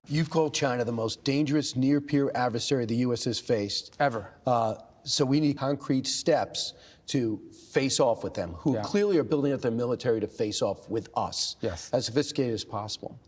You've called China the most dangerous near-peer adversary the U.S. has faced. Ever. So we need concrete steps to face off with them, who clearly are building up their military to face off with us, as sophisticated as possible.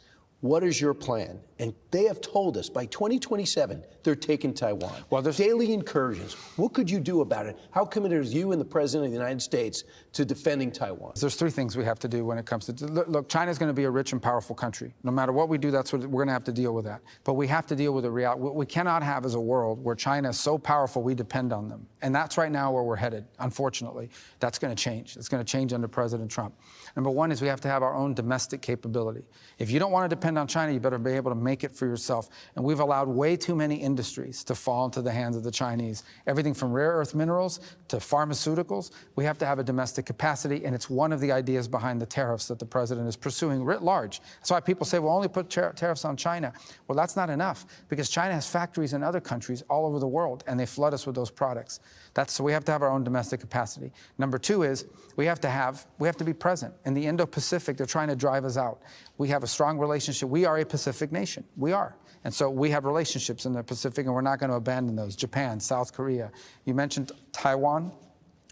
What is your plan? And they have told us by 2027, they're taking Taiwan. Well, there's daily incursions. What could you do about it? How committed is you and the President of the United States to defending Taiwan? There's three things we have to do when it comes to, look, China's going to be a rich and powerful country. No matter what we do, that's what we're going to have to deal with that. But we have to deal with the reality. What we cannot have is a world where China is so powerful we depend on them. And that's right now where we're headed, unfortunately. That's going to change. It's going to change under President Trump. Number one is we have to have our own domestic capability. If you don't want to depend on China, you better be able to make it for yourself. And we've allowed way too many industries to fall into the hands of the Chinese. Everything from rare earth minerals to pharmaceuticals. We have to have a domestic capacity, and it's one of the ideas behind the tariffs that the president is pursuing writ large. That's why people say, well, only put tariffs on China. Well, that's not enough, because China has factories in other countries all over the world, and they flood us with those products. So we have to have our own domestic capacity. Number two is we have to be present. In the Indo-Pacific, they're trying to drive us out. We have a strong relationship. We are a Pacific nation. We are. And so we have relationships in the Pacific, and we're not going to abandon those. Japan, South Korea. You mentioned Taiwan.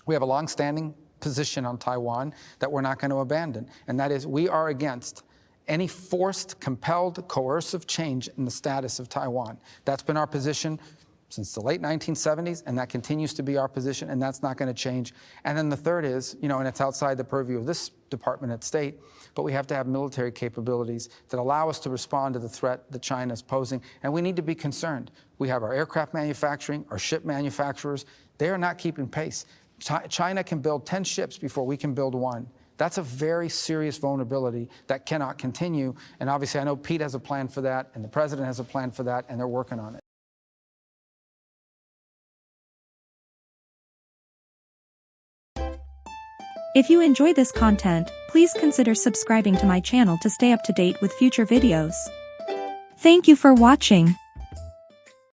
We have a long-standing position on Taiwan that we're not going to abandon, and that is we are against any forced, compelled, coercive change in the status of Taiwan. That's been our position since the late 1970s, and that continues to be our position, and that's not going to change. And then the third is, and it's outside the purview of this Department of State, but we have to have military capabilities that allow us to respond to the threat that China is posing, and we need to be concerned. We have our aircraft manufacturing, our ship manufacturers. They are not keeping pace. China can build 10 ships before we can build one. That's a very serious vulnerability that cannot continue, and obviously I know Pete has a plan for that, and the President has a plan for that, and they're working on it. If you enjoy this content, please consider subscribing to my channel to stay up to date with future videos. Thank you for watching.